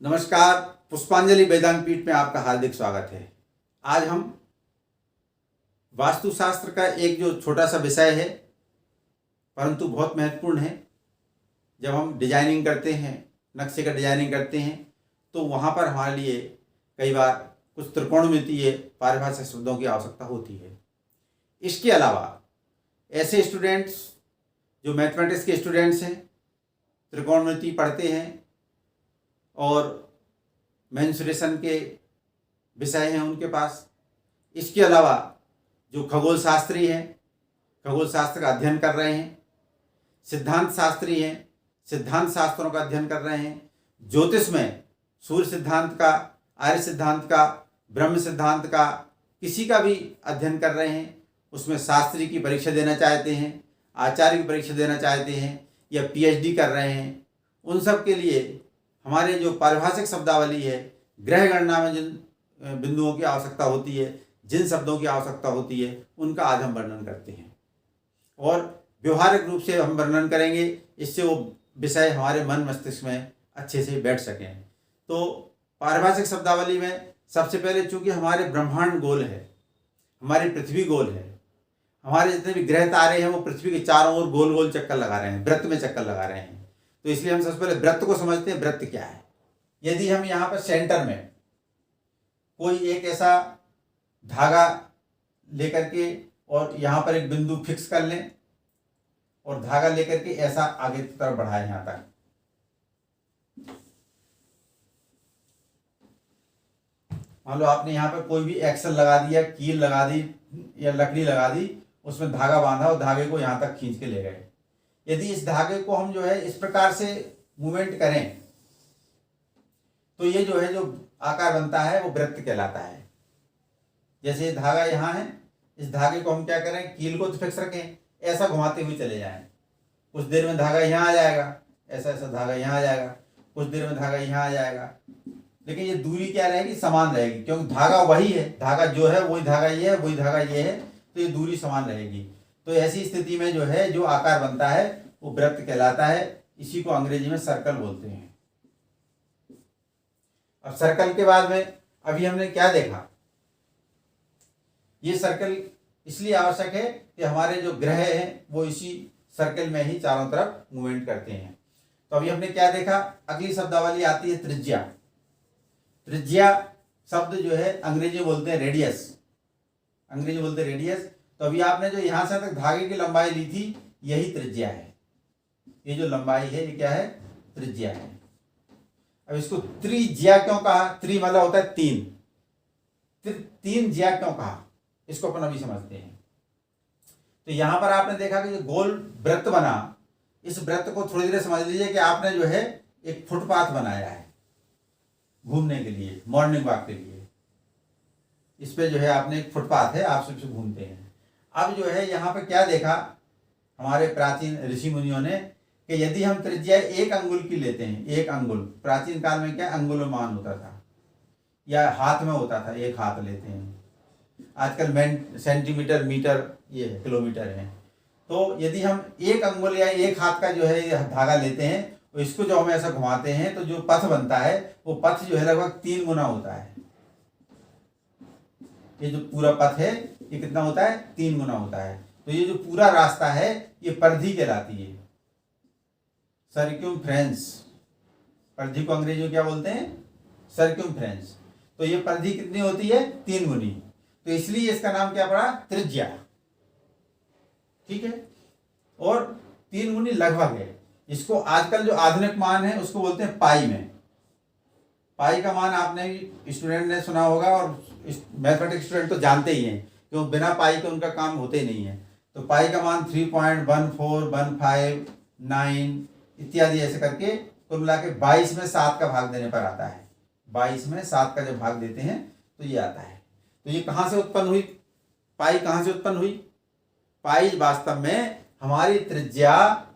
नमस्कार। पुष्पांजलि वेदांत पीठ में आपका हार्दिक स्वागत है। आज हम वास्तुशास्त्र का एक जो छोटा सा विषय है परंतु बहुत महत्वपूर्ण है। जब हम डिजाइनिंग करते हैं, नक्शे का डिजाइनिंग करते हैं, तो वहाँ पर हमारे लिए कई बार कुछ त्रिकोणमितीय पारिभाषिक शब्दों की आवश्यकता होती है। इसके अलावा ऐसे स्टूडेंट्स जो मैथमेटिक्स के स्टूडेंट्स हैं, त्रिकोणमिति पढ़ते हैं और मेंसुरेशन के विषय हैं उनके पास। इसके अलावा जो खगोल शास्त्री हैं, खगोल शास्त्र का अध्ययन कर रहे हैं, सिद्धांत शास्त्री हैं, सिद्धांत शास्त्रों का अध्ययन कर रहे हैं, ज्योतिष में सूर्य सिद्धांत का, आर्य सिद्धांत का, ब्रह्म सिद्धांत का, किसी का भी अध्ययन कर रहे हैं, उसमें शास्त्री की परीक्षा देना चाहते हैं, आचार्य की परीक्षा देना चाहते हैं या पीएचडी कर रहे हैं, उन सब के लिए हमारे जो पारिभाषिक शब्दावली है, ग्रह गणना में जिन बिंदुओं की आवश्यकता होती है, जिन शब्दों की आवश्यकता होती है, उनका आज हम वर्णन करते हैं और व्यवहारिक रूप से हम वर्णन करेंगे, इससे वो विषय हमारे मन मस्तिष्क में अच्छे से बैठ सकें। तो पारिभाषिक शब्दावली में सबसे पहले, चूंकि हमारे ब्रह्मांड गोल है, हमारी पृथ्वी गोल है, हमारे जितने भी ग्रह तारे हैं वो पृथ्वी के चारों ओर गोल गोल चक्कर लगा रहे हैं, वृत्त में चक्कर लगा रहे हैं। तो इसलिए हम सबसे पहले वृत्त को समझते हैं। वृत्त क्या है? यदि हम यहाँ पर सेंटर में कोई एक ऐसा धागा लेकर के और यहाँ पर एक बिंदु फिक्स कर लें और धागा लेकर के ऐसा आगे की तरफ बढ़ाएं यहाँ तक, मान लो आपने यहाँ पर कोई भी एक्सल लगा दिया, कील लगा दी या लकड़ी लगा दी, उसमें धागा बांधा और धागे को यहाँ तक खींच के ले गए। यदि इस धागे को हम जो है इस प्रकार से मूवमेंट करें तो ये जो है जो आकार बनता है वो वृत्त कहलाता है। जैसे ये धागा यहाँ है, इस धागे को हम क्या करें, कील को तो फिक्स रखें, ऐसा घुमाते हुए चले जाएं। कुछ देर में धागा यहाँ आ जाएगा, ऐसा ऐसा धागा यहाँ आ जाएगा, कुछ देर में धागा यहाँ आ जाएगा, लेकिन ये दूरी क्या रहेगी, समान रहेगी, क्योंकि धागा वही है, धागा जो है वही धागा ये है, वही धागा ये है, तो ये दूरी समान रहेगी। तो ऐसी स्थिति में जो है जो आकार बनता है वो वृत्त कहलाता है। इसी को अंग्रेजी में सर्कल बोलते हैं। अब सर्कल के बाद में अभी हमने क्या देखा, ये सर्कल इसलिए आवश्यक है कि हमारे जो ग्रह हैं वो इसी सर्कल में ही चारों तरफ मूवमेंट करते हैं। तो अभी हमने क्या देखा, अगली शब्दावली आती है त्रिज्या। त्रिज्या शब्द जो है अंग्रेजी में बोलते हैं रेडियस, अंग्रेजी बोलते हैं रेडियस। तो अभी आपने जो यहां से तक धागे की लंबाई ली थी, यही त्रिज्या है। ये जो लंबाई है ये क्या है, त्रिज्या है। अब इसको त्रिज्या क्यों कहा? त्रि मतलब होता है तीन, तीन ज्या क्यों कहा, इसको अपन अभी समझते हैं। तो यहां पर आपने देखा कि जो गोल वृत्त बना, इस वृत्त को थोड़ी देर समझ लीजिए कि आपने जो है एक फुटपाथ बनाया है घूमने के लिए, मॉर्निंग वॉक के लिए। इस पे जो है आपने एक फुटपाथ है, आप सबसे घूमते हैं। अब जो है यहाँ पे क्या देखा हमारे प्राचीन ऋषि मुनियों ने कि यदि हम त्रिज्या 1 अंगुल की लेते हैं, 1 अंगुल, प्राचीन काल में क्या अंगुलमान होता था या हाथ में होता था, 1 हाथ लेते हैं, आजकल सेंटीमीटर, मीटर, ये किलोमीटर है। तो यदि हम 1 अंगुल या 1 हाथ का जो है धागा लेते हैं, तो इसको जो हम ऐसा घुमाते हैं तो जो पथ बनता है वो पथ जो है लगभग 3 गुना होता है। ये जो पूरा पथ है ये कितना होता है, 3 गुना होता है। तो ये जो पूरा रास्ता है ये परिधि कहलाती है, सर्क्यूम्फ्रेंस। परिधि को अंग्रेजी में क्या बोलते हैं, सर्क्यूम्फ्रेंस। तो ये परिधि कितनी होती है, 3 गुनी। तो इसलिए इसका नाम क्या पड़ा, त्रिज्या। ठीक है, और 3 गुनी लगभग है। इसको आजकल जो आधुनिक मान है उसको बोलते हैं पाई में। पाई का मान आपने स्टूडेंट ने सुना होगा और मैथमेटिक्स स्टूडेंट तो जानते ही हैं, क्योंकि बिना पाई के उनका काम होते ही नहीं है। तो पाई का मान 3.1415 इत्यादि ऐसे करके कुल मिला के 22 में 7 का भाग देने पर आता है। 22 में 7 का जब भाग देते हैं तो ये आता है। तो ये कहाँ से उत्पन्न हुई, पाई कहाँ से उत्पन्न हुई? पाई वास्तव में हमारी त्रिज्या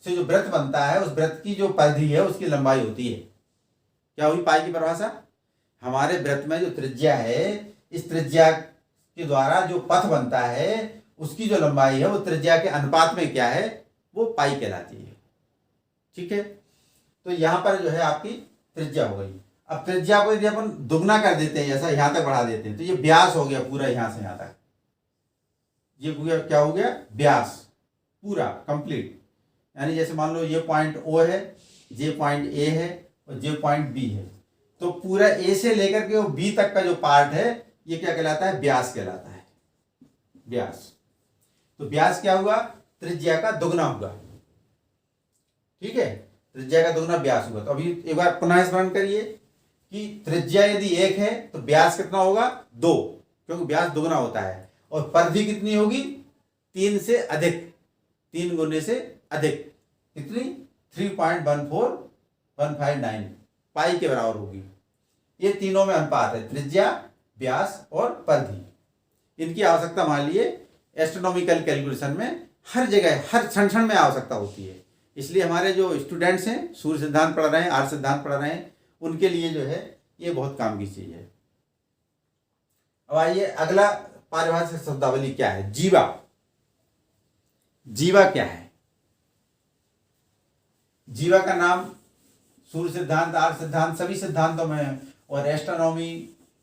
से जो वृत्त बनता है उस वृत्त की जो परिधि है उसकी लंबाई होती है। क्या हुई पाई की परिभाषा? हमारे वृत्त में जो त्रिज्या है, इस त्रिज्या के द्वारा जो पथ बनता है उसकी जो लंबाई है वो त्रिज्या के अनुपात में क्या है, वो पाई कहलाती है। ठीक है, तो यहां पर जो है आपकी त्रिज्या हो गई। अब त्रिज्या को यदि अपन दुगना कर देते हैं, ऐसा यहाँ तक बढ़ा देते हैं, तो ये व्यास हो गया पूरा, यहाँ से यहाँ तक ये क्या हो गया, व्यास पूरा कंप्लीट। यानी जैसे मान लो ये पॉइंट ओ है, ये पॉइंट ए है और ये पॉइंट बी है, तो पूरा ए से लेकर के वो बी तक का जो पार्ट है ये क्या कहलाता है, व्यास कहलाता है, व्यास। तो व्यास क्या हुआ, त्रिज्या का दुगना हुआ। ठीक है, त्रिज्या का दुगना व्यास हुआ। तो अभी एक बार पुनः स्मरण करिए कि त्रिज्या यदि 1 है तो व्यास कितना होगा, 2, क्योंकि व्यास दुगना होता है। और परिधि कितनी होगी, 3 से अधिक, 3 गुने से अधिक, कितनी 3.14159 पाई के बराबर होगी। ये तीनों में अनुपात है, त्रिज्या, व्यास और परिधि। इनकी आवश्यकता मान लिए एस्ट्रोनॉमिकल कैलकुलेशन में हर जगह, हर क्षण क्षण में आवश्यकता होती है। इसलिए हमारे जो स्टूडेंट्स हैं, सूर्य सिद्धांत पढ़ रहे हैं, आर्य सिद्धांत पढ़ रहे हैं, उनके लिए जो है ये बहुत काम की चीज है। अब आइए अगला पारिभाषिक शब्दावली क्या है, जीवा। जीवा क्या है, जीवा का नाम सूर्य सिद्धांत, आर्य सिद्धांत, सभी सिद्धांतों में और एस्ट्रोनॉमी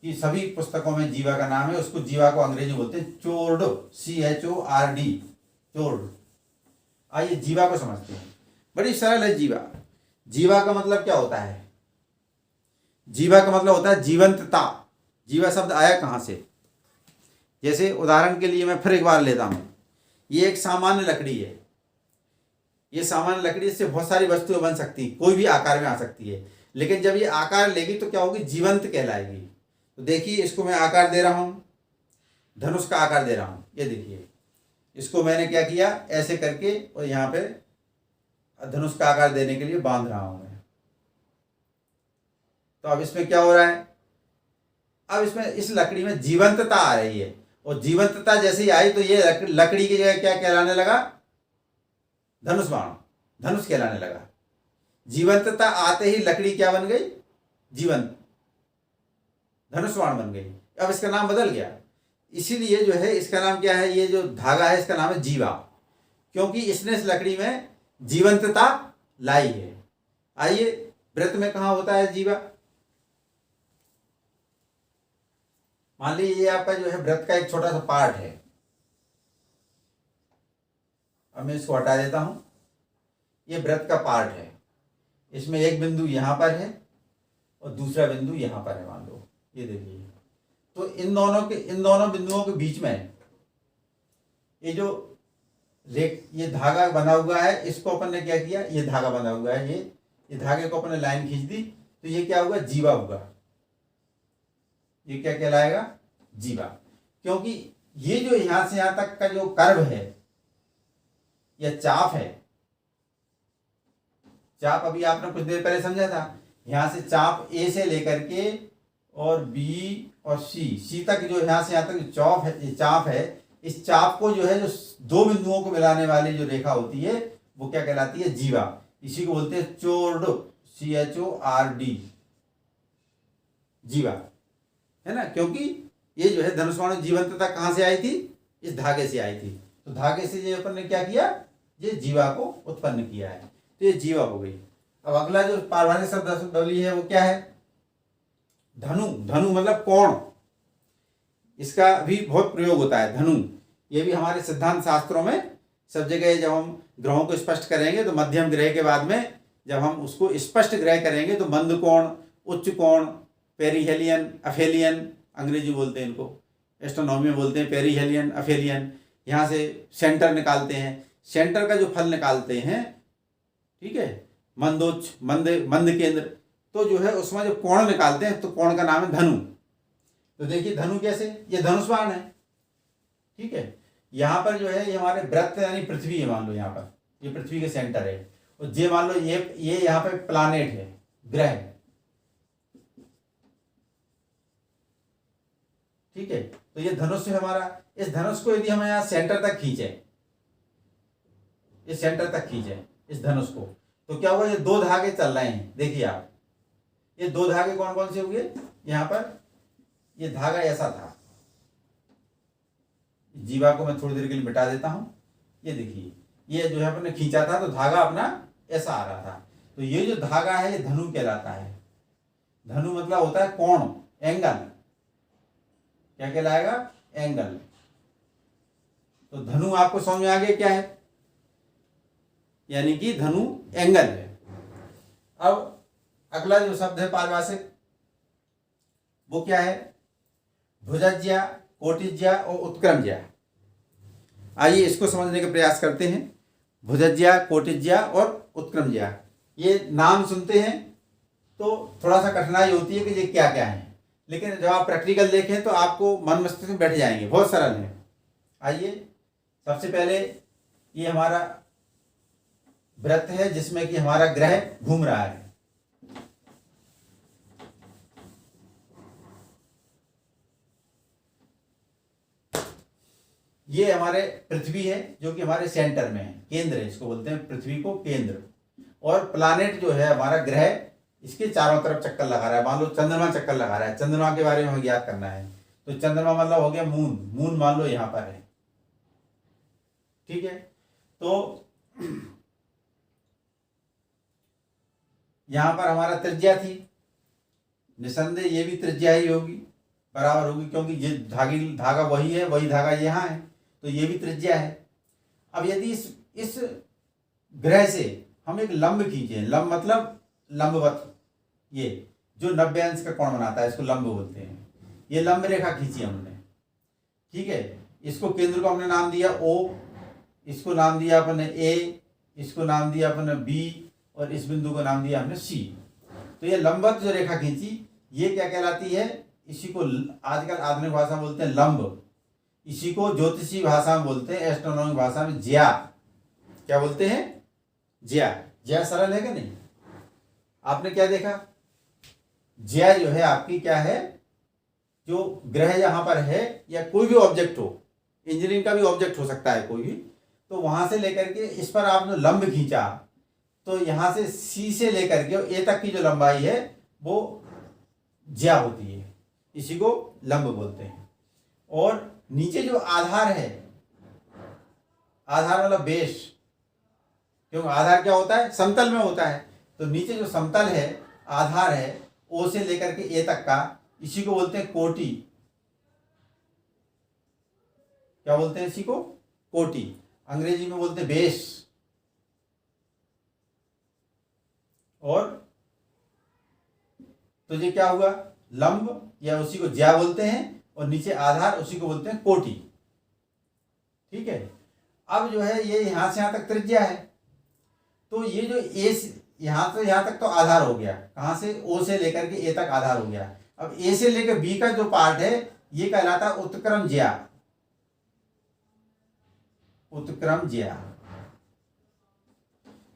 की सभी पुस्तकों में जीवा का नाम है। उसको जीवा को अंग्रेजी बोलते हैं चोर्ड, CHORD, चोर्ड। आइए जीवा को समझते हैं, बड़ी सरल है जीवा। जीवा का मतलब क्या होता है, जीवा का मतलब होता है जीवंतता। जीवा शब्द आया कहाँ से, जैसे उदाहरण के लिए मैं फिर एक बार लेता हूँ, ये एक सामान्य लकड़ी है। ये सामान्य लकड़ी से बहुत सारी वस्तुएं बन सकती, कोई भी आकार में आ सकती है, लेकिन जब ये आकार लेगी तो क्या होगी, जीवंत कहलाएगी। तो देखिए इसको मैं आकार दे रहा हूँ, धनुष का आकार दे रहा हूँ। ये देखिए इसको मैंने क्या किया, ऐसे करके और यहाँ पे धनुष का आकार देने के लिए बांध रहा हूँ मैं। तो अब इसमें क्या हो रहा है, अब इसमें इस लकड़ी में जीवंतता आ रही है, और जीवंतता जैसे ही आई तो ये लकड़ी की जगह क्या कहलाने लगा, धनुष बाण, धनुष कहलाने लगा। जीवंतता आते ही लकड़ी क्या बन गई, जीवंत, धनुष बाण बन गई। अब इसका नाम बदल गया, इसीलिए जो है इसका नाम क्या है, ये जो धागा है इसका नाम है जीवा, क्योंकि इसने इस लकड़ी में जीवंतता लाई है। आइए व्रत में कहाँ होता है जीवा, मान लीजिए ये आपका जो है व्रत का एक छोटा सा पार्ट है। अब मैं इसको हटा देता हूं, ये व्रत का पार्ट है, इसमें एक बिंदु यहां पर है और दूसरा बिंदु यहां पर है, मान लो ये देखिए। तो इन दोनों बिंदुओं के बीच में ये जो ये धागा बना हुआ है, इसको अपन ने क्या किया, ये धागा बना हुआ है, ये धागे को अपन ने लाइन खींच दी, तो ये क्या हुआ, जीवा हुआ। ये क्या कहलाएगा, जीवा, क्योंकि ये जो यहां से यहां तक का जो कर्व है या चाप है, चाप अभी आपने कुछ देर पहले समझा था, यहां से चाप ए से लेकर के और बी और सी तक जो यहां से यहां तक चाप है, इस चाप को जो है, जो दो बिंदुओं को मिलाने वाली जो रेखा होती है वो क्या कहलाती है, जीवा। इसी को बोलते हैं चोर्ड, CHORD, जीवा, है ना। क्योंकि ये जो है धनुष बाण जीवंतता कहां से आई थी, इस धागे से आई थी। तो धागे से ये अपन ने क्या किया, ये जीवा को उत्पन्न किया है, तो ये जीवा हो गई। अब अगला जो पारिभाषिक शब्दावली है वो क्या है, धनु। धनु मतलब कोण, इसका भी बहुत प्रयोग होता है, धनु। ये भी हमारे सिद्धांत शास्त्रों में सब जगह जब हम ग्रहों को स्पष्ट करेंगे तो मध्यम ग्रह के बाद में जब हम उसको स्पष्ट ग्रह करेंगे तो मंद कोण, उच्च कोण, पेरिहेलियन, अफेलियन, अंग्रेजी बोलते हैं इनको, एस्ट्रोनॉमी में बोलते हैं पेरिहेलियन, अफेलियन। यहाँ से सेंटर निकालते हैं, सेंटर का जो फल निकालते हैं, ठीक है, मंदोच्च, मंद केंद्र, तो जो है उसमें जो कोण निकालते हैं तो कोण का नाम है धनु। तो देखिए धनु कैसे, ये धनुष बाण है, ठीक है। यहाँ पर जो है ये हमारे व्रत यानी पृथ्वी है, मान लो यहाँ पर ये पृथ्वी के सेंटर है, और ये मान लो ये यहाँ पे प्लानेट है, ग्रह है, ठीक है। तो ये धनुष है हमारा, इस धनुष को यदि हम यहाँ सेंटर तक खींचे, इस सेंटर तक खींचे इस धनुष को, तो क्या हुआ, ये दो धागे चल रहे हैं। देखिए आप, ये दो धागे कौन कौन से हुए, यहाँ पर ये धागा ऐसा था, जीवा को मैं थोड़ी देर के लिए मिटा देता हूं। ये देखिए ये जो है अपने खींचा था तो धागा अपना ऐसा आ रहा था, तो ये जो धागा है ये धनु कहलाता है, धनु मतलब होता है कोण, एंगल। क्या कहलाएगा? एंगल। तो धनु आपको समझ में आ गया क्या है, यानी कि धनु एंगल है। अब अगला जो शब्द है पारिभाषिक, वो क्या है? भुजज्या, कोटिज्या और उत्क्रमज्या। आइए इसको समझने का प्रयास करते हैं। भुजज्या, कोटिज्या और उत्क्रमज्या, ये नाम सुनते हैं तो थोड़ा सा कठिनाई होती है कि ये क्या क्या है, लेकिन जब आप प्रैक्टिकल देखें तो आपको मन मस्तिष्क में बैठ जाएंगे, बहुत सरल है। आइए सबसे पहले ये हमारा वृत्त है जिसमें कि हमारा ग्रह घूम रहा है। ये हमारे पृथ्वी है जो कि हमारे सेंटर में है, केंद्र है, इसको बोलते हैं पृथ्वी को केंद्र। और प्लानेट जो है हमारा ग्रह, इसके चारों तरफ चक्कर लगा रहा है। मान लो चंद्रमा चक्कर लगा रहा है, चंद्रमा के बारे में हमें याद करना है, तो चंद्रमा मतलब हो गया मून। मून मान लो यहां पर है, ठीक है। तो यहां पर हमारा त्रिज्या थी, निसंदेह ये भी त्रिज्या ही होगी, बराबर होगी, क्योंकि ये धागा वही है, वही धागा यहाँ है, तो ये भी त्रिज्या है। अब यदि इस ग्रह से हम एक लंब खींचे, लंब मतलब लंबवत, ये जो 90 अंश का कोण बनाता है इसको लंब बोलते हैं। ये लंब रेखा खींची हमने, ठीक है। इसको केंद्र को हमने नाम दिया O, इसको नाम दिया अपने A, इसको नाम दिया अपने B, और इस बिंदु को नाम दिया हमने C। तो ये लंबवत जो रेखा खींची, ये क्या कहलाती है? इसी को आजकल आधुनिक भाषा में बोलते हैं लंब, इसी को ज्योतिषी भाषा में बोलते हैं, एस्ट्रोनॉमिक भाषा में ज्या। क्या बोलते हैं? ज्या। ज्या सरल है क्या? नहीं। आपने क्या देखा? ज्या जो है आपकी क्या है? जो ग्रह यहां पर है, या कोई भी ऑब्जेक्ट हो, इंजीनियरिंग का भी ऑब्जेक्ट हो सकता है कोई भी, तो वहां से लेकर के इस पर आपने लंब खींचा, तो यहां से सी से लेकर के ए तक की जो लंबाई है वो ज्या होती है, इसी को लंब बोलते हैं। और नीचे जो आधार है, आधार मतलब बेस, क्योंकि आधार क्या होता है? समतल में होता है। तो नीचे जो समतल है, आधार है, ओ से लेकर के ए तक का, इसी को बोलते हैं कोटि। क्या बोलते हैं इसी को? कोटि। अंग्रेजी में बोलते हैं बेस। और तो ये क्या हुआ? लंब, या उसी को ज्या बोलते हैं, और नीचे आधार, उसी को बोलते हैं कोटि, ठीक है। अब जो है ये यहां से यहां तक त्रिज्या है, तो ये जो ए यहां से यहां तक तो आधार हो गया, कहां से? ओ से लेकर के ए तक आधार हो गया। अब ए से लेकर बी का जो पार्ट है ये कहलाता है उत्क्रम ज्या। उत्क्रम ज्या।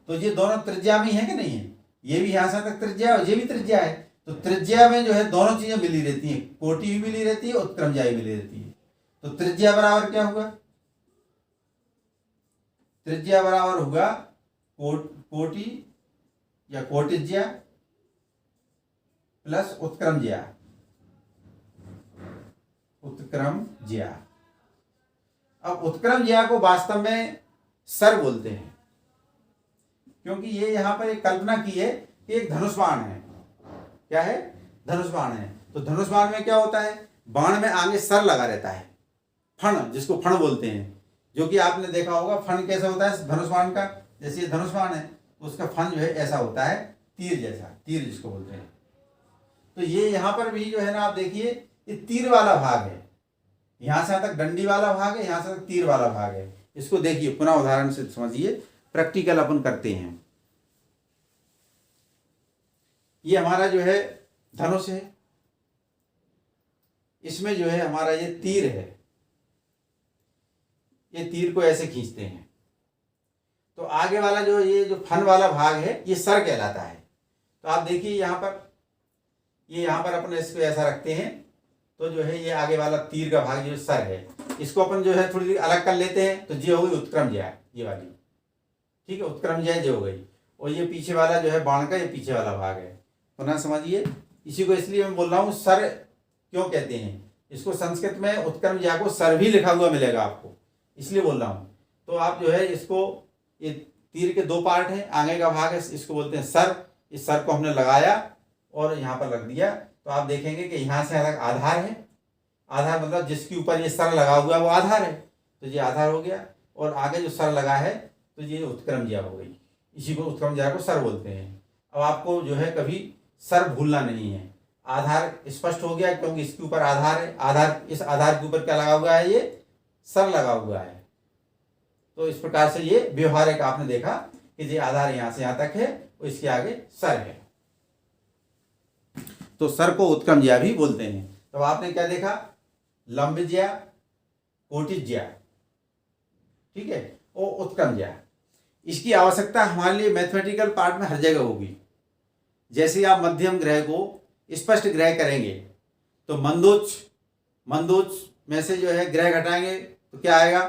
तो ये दोनों त्रिज्या में है कि नहीं है? ये भी यहां से तक त्रिज्या है और ये भी त्रिज्या है। तो त्रिज्या में जो है दोनों चीजें मिली रहती हैं, कोटि भी मिली रहती है, उत्क्रम ज्या भी मिली रहती है। तो त्रिज्या बराबर क्या हुआ? त्रिज्या बराबर होगा कोटि या कोटिज्या प्लस उत्क्रम ज्या। उत्क्रम ज्या। अब उत्क्रम ज्या को वास्तव में सर बोलते हैं, क्योंकि ये यहां पर एक कल्पना की है कि एक धनुष बाण है। क्या है? धनुष बाण है। तो धनुष बाण में क्या होता है? बाण में आगे सर लगा रहता है, फण, जिसको फण बोलते हैं, जो कि आपने देखा होगा फण कैसा होता है धनुष बाण का। जैसे ये धनुष बाण है, उसका फन जो है ऐसा होता है, तीर जैसा, तीर जिसको बोलते हैं। तो ये यहाँ पर भी जो है ना, आप देखिए ये तीर वाला भाग है, यहां से तक डंडी वाला भाग है, यहां से तक तीर वाला भाग है। इसको देखिए, पुनः उदाहरण से समझिए, प्रैक्टिकल अपन करते हैं। ये हमारा जो है धनुष है, इसमें जो है हमारा ये तीर है, ये तीर को ऐसे खींचते हैं। तो आगे वाला जो ये जो फन वाला भाग है ये सर कहलाता है। तो आप देखिए यहाँ पर, ये यहाँ पर अपन इसको ऐसा रखते हैं, तो जो है ये आगे वाला तीर का भाग जो सर है, इसको अपन जो है थोड़ी अलग कर लेते हैं। तो ये हो गई उत्क्रम ज्या, ये वाली, ठीक है, उत्क्रम ज्या ये हो गई। और ये पीछे वाला जो है बाण का, ये पीछे वाला भाग है। पुनः समझिए, इसी को इसलिए मैं बोल रहा हूँ सर क्यों कहते हैं इसको। संस्कृत में उत्क्रम ज्या को सर भी लिखा हुआ मिलेगा आपको, इसलिए बोल रहा हूँ। तो आप जो है इसको, ये तीर के दो पार्ट हैं, आगे का भाग है, इसको बोलते हैं सर। इस सर को हमने लगाया, और यहाँ पर रख दिया, तो आप देखेंगे कि यहाँ से अलग आधार है। आधार मतलब जिसके ऊपर ये सर लगा हुआ है वो आधार है, तो ये आधार हो गया। और आगे जो सर लगा है तो ये उत्क्रम ज्या हो गई, इसी को उत्क्रम ज्या को सर बोलते हैं। अब आपको जो है कभी सर भूलना नहीं है। आधार स्पष्ट हो गया क्योंकि इसके ऊपर आधार है, आधार, इस आधार के ऊपर क्या लगा हुआ है, ये सर लगा हुआ है। तो इस प्रकार से ये व्यवहारिक आपने देखा कि ये आधार यहाँ से यहाँ तक है और इसके आगे सर है, तो सर को उत्क्रम ज्या भी बोलते हैं। तो आपने क्या देखा, लंब ज्या, कोटि ज्या, ठीक है, और उत्क्रम ज्या। इसकी आवश्यकता हमारे लिए मैथमेटिकल पार्ट में हर जगह होगी। जैसे आप मध्यम ग्रह को स्पष्ट ग्रह करेंगे तो मंदोच में से जो है ग्रह घटाएंगे तो क्या आएगा,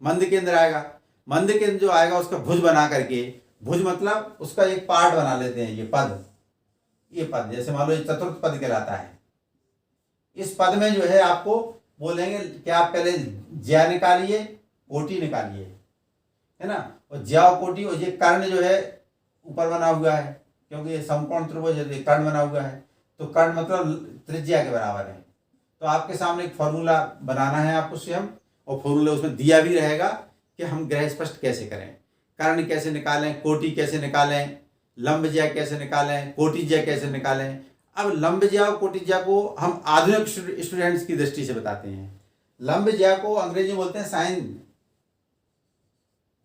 मंद केंद्र आएगा। मंद केंद्र जो आएगा उसका भुज बना करके, भुज मतलब उसका एक पार्ट बना लेते हैं, ये पद जैसे मान लो ये चतुर्थ पद कहलाता है। इस पद में जो है आपको बोलेंगे कि आप पहले ज्या निकालिए, कोटि निकालिए, है ना, और ज्या और कोटि, और ये कर्ण जो है ऊपर बना हुआ है क्योंकि ये समकोण त्रिभुज है, कर्ण बना हुआ है, तो कर्ण मतलब त्रिज्या के बराबर है। तो आपके सामने एक फॉर्मूला बनाना है आपको स्वयं, और फॉर्मूला उसमें दिया भी रहेगा कि हम ग्रह स्पष्ट कैसे करें, कर्ण कैसे निकालें, कोटि कैसे निकालें, लंब ज्या कैसे निकालें, कोटि ज्या कैसे निकालें। अब लंब ज्या और कोटि ज्या को हम आधुनिक स्टूडेंट्स की दृष्टि से बताते हैं। लंब ज्या को अंग्रेजी में बोलते हैं साइन,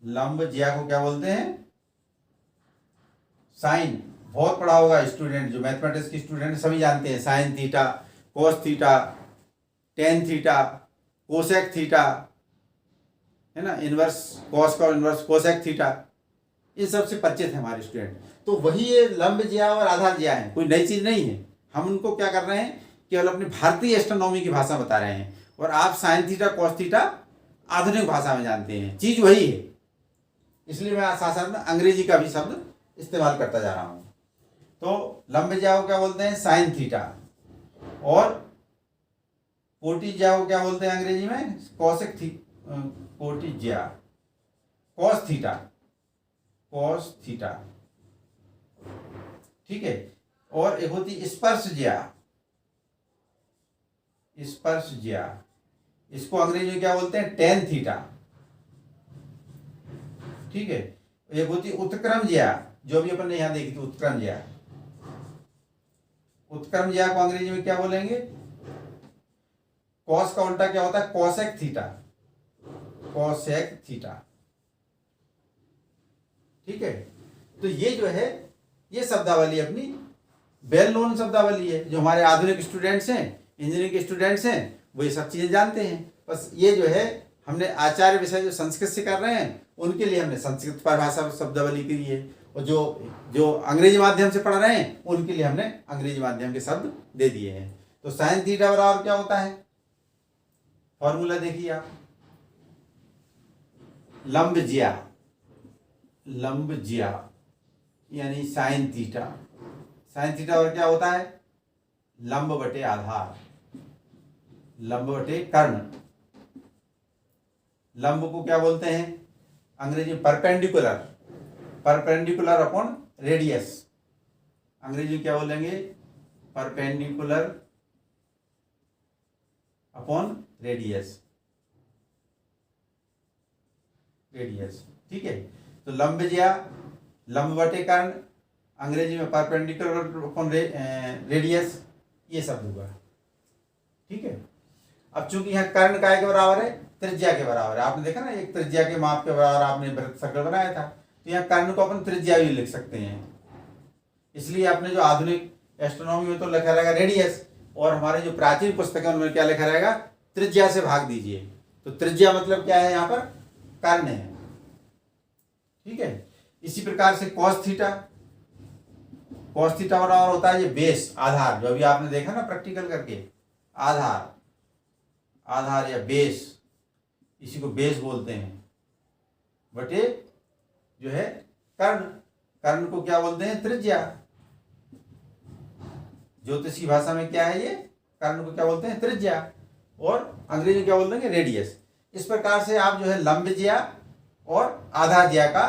लंब ज्या को क्या बोलते हैं, साइन। बहुत पढ़ा होगा स्टूडेंट, जो मैथमेटिक्स की स्टूडेंट सभी जानते हैं, sine theta, cos theta, tan theta, cosec theta, है ना, इनवर्स कॉस का इनवर्स कोसेक थीटा, इन सबसे परिचित है हमारे स्टूडेंट। तो वही ये लंब ज्या और आधार ज्या है, कोई नई चीज नहीं है। हम उनको क्या कर रहे हैं, केवल अपनी भारतीय एस्ट्रोनॉमी की भाषा बता रहे हैं, और आप साइन थीटा कॉस थीटा आधुनिक भाषा में जानते हैं, चीज वही है। इसलिए मैं साथ साथ में अंग्रेजी का भी शब्द इस्तेमाल करता जा रहा हूं। तो लंब ज्या को क्या बोलते हैं, साइन थीटा, और कोटि ज्या को क्या बोलते हैं अंग्रेजी में, कोसेक कोटि ज्या, कॉस थीटा, कॉस थीटा, ठीक है। और एक होती स्पर्श ज्या, स्पर्श ज्या, इसको अंग्रेजी में क्या बोलते हैं, टेन थीटा, ठीक है। एक होती उत्क्रम ज्या, जो भी अपन ने यहां देखी थी, उत्क्रम ज्या। उत्क्रम ज्या को अंग्रेजी में क्या बोलेंगे, कॉस का उल्टा क्या होता है, कोसेक थीटा, कोसेक थीटा, ठीक है। तो ये जो है, ये शब्दावली अपनी वेल नोन शब्दावली है। जो हमारे आधुनिक स्टूडेंट्स हैं, इंजीनियरिंग के स्टूडेंट्स हैं, वो ये सब चीजें जानते हैं। बस ये जो है हमने आचार्य विषय जो संस्कृत से कर रहे हैं उनके लिए हमने संस्कृत परिभाषा शब्दावली की है, और जो अंग्रेजी माध्यम से पढ़ रहे हैं उनके लिए हमने अंग्रेजी माध्यम के शब्द दे दिए हैं। तो साइन थीटा बराबर क्या होता है, फॉर्मूला देखिए आप, लंब ज्या, लंब ज्या यानी साइन थीटा, साइन थीटा और क्या होता है, लंब बटे आधार, लंब बटे कर्ण। लंब को क्या बोलते हैं अंग्रेजी में, परपेंडिकुलर, परपेंडिकुलर अपॉन रेडियस, अंग्रेजी में क्या बोलेंगे, परपेंडिकुलर अपॉन रेडियस, रेडियस, ठीक है। तो लंब ज्या, लंब बटे कर्ण, अंग्रेजी में परपेंडिकुलर अपॉन रेडियस, ये शब्द हुआ, ठीक है। अब चूंकि यहाँ कर्ण काय के बराबर है, त्रिज्या के बराबर है, आपने देखा ना, एक त्रिज्या के माप के बराबर आपने वृत्त सर्कल बनाया था, तो यहाँ कर्ण को अपन त्रिज्या भी लिख सकते हैं। इसलिए आपने जो आधुनिक एस्ट्रोनॉमी में तो लिखा रहेगा रेडियस, और हमारे जो प्राचीन पुस्तक है उनमें क्या लिखा रहेगा, त्रिज्या से भाग दीजिए। तो त्रिज्या मतलब क्या है, यहाँ पर कर्ण है, ठीक है। इसी प्रकार से कॉस थीटा, कॉस थीटा बराबर होता है ये बेस, आधार, जो अभी आपने देखा ना प्रैक्टिकल करके, आधार, आधार या बेस, इसी को बेस बोलते हैं, बटे जो है कर्ण, कर्ण को क्या बोलते हैं, त्रिज्या। ज्योतिषी भाषा में क्या है ये, कर्ण को क्या बोलते हैं, त्रिज्या, और अंग्रेजी में क्या बोलते हैं, रेडियस। इस प्रकार से आप जो है लंब ज्या और आधार ज्या का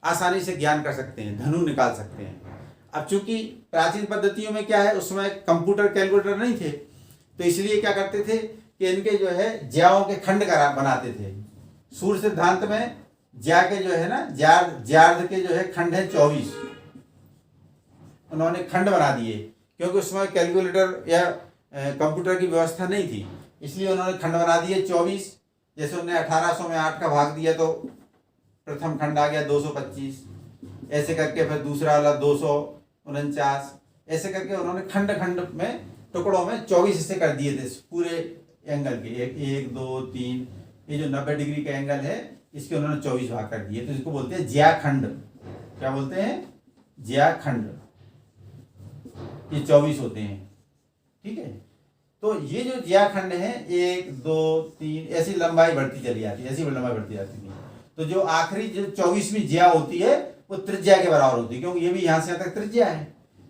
आसानी से ज्ञान कर सकते हैं, धनु निकाल सकते हैं। अब चूंकि प्राचीन पद्धतियों में क्या है, उसमें कंप्यूटर कैलकुलेटर नहीं थे, तो इसलिए क्या करते थे कि इनके जो है ज्याओं के खंड करा बनाते थे। सूर्य सिद्धांत में ज्या के जो है ना, ज्यार्ध के जो है खंड है 24, उन्होंने खंड बना दिए, क्योंकि उसमें कैलकुलेटर या कंप्यूटर की व्यवस्था नहीं थी, इसलिए उन्होंने खंड बना दिए 24। जैसे उन्होंने 1800 में 8 का भाग दिया तो प्रथम खंड आ गया 225, ऐसे करके फिर दूसरा वाला 249, ऐसे करके उन्होंने खंड खंड में टुकड़ों में 24 हिस्से कर दिए थे पूरे एंगल के। 1 2 3, ये जो 90 डिग्री का एंगल है इसके उन्होंने 24 भाग कर दिए, तो इसको बोलते हैं ज्याखंड। क्या बोलते हैं? ज्याखंड। ये 24 होते हैं, ठीक है। तो ये जो ज्याखंड है 1 2 3 ऐसी लंबाई बढ़ती चली जाती है, ऐसी लंबाई बढ़ती जाती है। तो जो आखिरी जो 24वीं ज्या होती है वो त्रिज्या के बराबर होती है, क्योंकि ये भी यहाँ से यहाँ तक त्रिज्या है।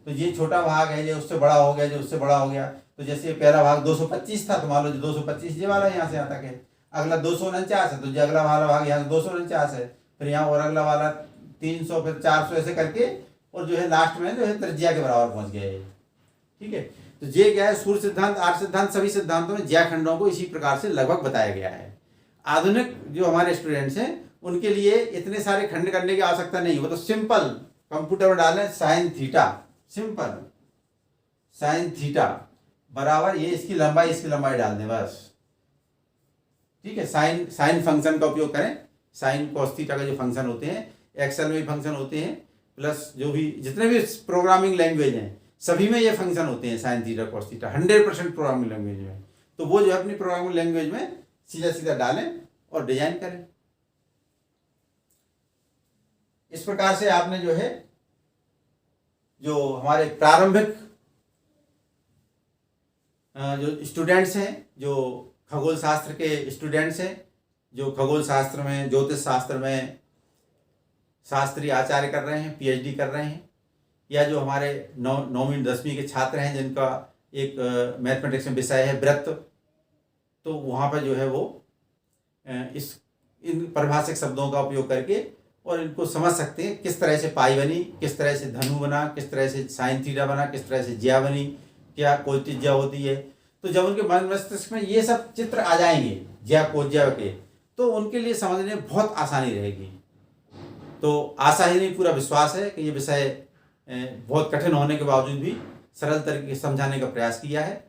तो ये छोटा भाग है, जो उससे बड़ा हो गया, जो उससे बड़ा हो गया। तो जैसे पहला भाग 225 था, तो मान लो 225 ये वाला यहाँ से यहाँ तक है। अगला 249 है, तो जो अगला वाला भाग यहाँ से 249 है, फिर यहाँ और अगला वाला 300, फिर 400, ऐसे करके, और जो है लास्ट में जो है त्रिज्या के बराबर पहुंच गए, ठीक है। तो ये क्या है, सूर्य सिद्धांत, आर्य सिद्धांत, सभी सिद्धांतों में ज्याखंडों को इसी प्रकार से लगभग बताया गया है। आधुनिक जो हमारे स्टूडेंट्स हैं उनके लिए इतने सारे खंड करने की आवश्यकता नहीं, वो तो सिंपल कंप्यूटर में डालें sine theta, simple sine theta बराबर ये इसकी लंबाई डाल दें बस, ठीक है। साइन फंक्शन का उपयोग करें, साइन कॉस थीटा का जो फंक्शन होते हैं, एक्सेल में भी फंक्शन होते हैं, प्लस जो भी जितने भी प्रोग्रामिंग लैंग्वेज हैं सभी में ये फंक्शन होते हैं, sine theta cos theta 100% programming language में। तो वो जो है अपनी प्रोग्रामिंग लैंग्वेज में सीधा सीधा डालें और डिजाइन करें। इस प्रकार से आपने जो है, जो हमारे प्रारंभिक जो स्टूडेंट्स हैं, जो खगोल शास्त्र के स्टूडेंट्स हैं, जो खगोल शास्त्र में, ज्योतिष शास्त्र में शास्त्रीय आचार्य कर रहे हैं, पीएचडी कर रहे हैं, या जो हमारे 9वीं 10वीं के छात्र हैं जिनका एक मैथमेटिक्स में विषय है वृत्त, तो वहाँ पर जो है वो इन परिभाषिक शब्दों का उपयोग करके और इनको समझ सकते हैं, किस तरह से पाई बनी, किस तरह से धनु बना, किस तरह से साइन थीटा बना, किस तरह से ज्या बनी, क्या कोई त्रिज्या होती है। तो जब उनके मन मस्तिष्क में ये सब चित्र आ जाएंगे ज्या कोज्या के, तो उनके लिए समझने में बहुत आसानी रहेगी। तो आशा ही नहीं, पूरा विश्वास है कि ये विषय बहुत कठिन होने के बावजूद भी सरल तरीके से समझाने का प्रयास किया है।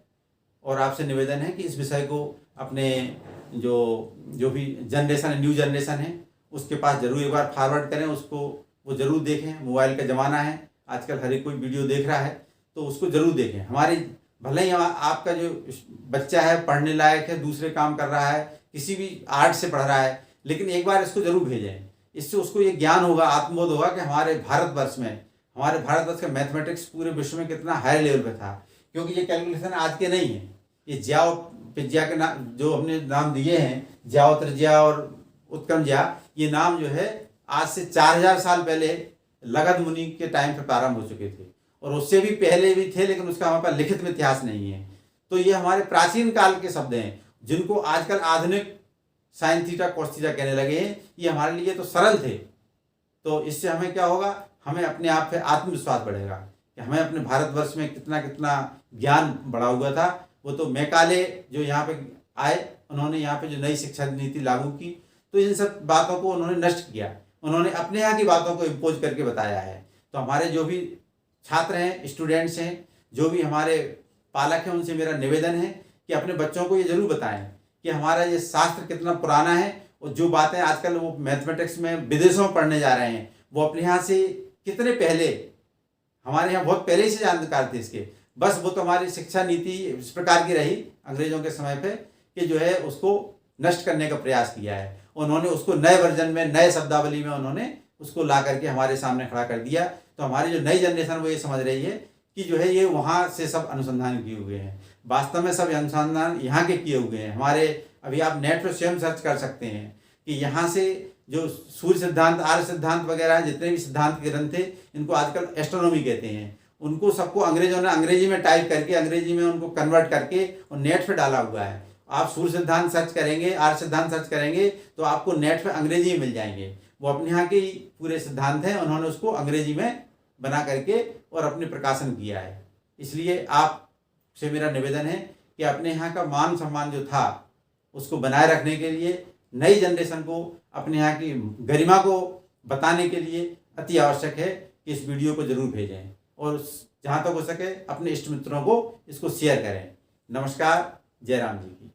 और आपसे निवेदन है कि इस विषय को अपने जो भी जनरेशन है, न्यू जनरेशन है, उसके पास जरूर एक बार फॉरवर्ड करें, उसको वो जरूर देखें। मोबाइल का ज़माना है आजकल, हर एक कोई वीडियो देख रहा है, तो उसको जरूर देखें। हमारी भले ही आपका जो बच्चा है पढ़ने लायक है, दूसरे काम कर रहा है, किसी भी आर्ट से पढ़ रहा है, लेकिन एक बार इसको जरूर भेजें। इससे उसको ये ज्ञान होगा, आत्मबोध होगा कि हमारे भारतवर्ष का मैथमेटिक्स पूरे विश्व में कितना हाई लेवल पे था। क्योंकि ये कैलकुलेशन आज के नहीं है, ये ज्या पिज्या के नाम जो हमने नाम दिए हैं, ज्या त्रिज्या और उत्क्रम ज्या, ये नाम जो है आज से 4000 साल पहले लगध मुनि के टाइम पर प्रारंभ हो चुके थे, और उससे भी पहले भी थे, लेकिन उसका हमारे पास लिखित में इतिहास नहीं है। तो ये हमारे प्राचीन काल के शब्द हैं, जिनको आजकल आधुनिक साइन थीटा कॉस थीटा कहने लगे हैं। ये हमारे लिए तो सरल थे। तो इससे हमें क्या होगा, हमें अपने आप पे आत्मविश्वास बढ़ेगा कि हमें अपने भारतवर्ष में कितना कितना ज्ञान बढ़ा हुआ था। वो तो मैकाले जो यहाँ पे आए, उन्होंने यहाँ पे जो नई शिक्षा नीति लागू की, तो इन सब बातों को उन्होंने नष्ट किया, उन्होंने अपने यहाँ की बातों को इम्पोज करके बताया है। तो हमारे जो भी छात्र हैं, स्टूडेंट्स हैं, जो भी हमारे पालक हैं, उनसे मेरा निवेदन है कि अपने बच्चों को ये जरूर बताएं कि हमारा ये शास्त्र कितना पुराना है, और जो बातें आजकल वो मैथमेटिक्स में विदेशों में पढ़ने जा रहे हैं, वो अपने यहाँ से कितने पहले, हमारे यहाँ बहुत पहले से जानकार थे इसके। बस वो तो हमारी शिक्षा नीति इस प्रकार की रही अंग्रेजों के समय पे कि जो है उसको नष्ट करने का प्रयास किया है। उन्होंने उसको नए वर्जन में, नए शब्दावली में उन्होंने उसको ला करके हमारे सामने खड़ा कर दिया। तो हमारी जो नई जनरेशन वो ये समझ रही है कि जो है ये वहाँ से सब अनुसंधान किए हुए हैं। वास्तव में सब अनुसंधान यहाँ के किए हुए हैं। हमारे अभी आप नेट पर स्वयं सर्च कर सकते हैं कि यहाँ से जो सूर्य सिद्धांत, आर्य सिद्धांत वगैरह जितने भी सिद्धांत के ग्रंथ थे, इनको आजकल एस्ट्रोनॉमी कहते हैं। उनको सबको अंग्रेजों ने अंग्रेजी में टाइप करके, अंग्रेजी में उनको कन्वर्ट करके और नेट पे डाला हुआ है। आप सूर्य सिद्धांत सर्च करेंगे, आर्य सिद्धांत सर्च करेंगे, तो आपको नेट पे अंग्रेजी में मिल जाएंगे। वो अपने यहाँ के पूरे सिद्धांत हैं, उन्होंने उसको अंग्रेजी में बना करके और अपने प्रकाशन किया है। इसलिए आपसे मेरा निवेदन है कि अपने यहाँ का मान सम्मान जो था उसको बनाए रखने के लिए, नई जनरेशन को अपने यहाँ की गरिमा को बताने के लिए अति आवश्यक है कि इस वीडियो को जरूर भेजें और जहाँ तक हो सके अपने इष्ट मित्रों को इसको शेयर करें। नमस्कार। जय राम जी की।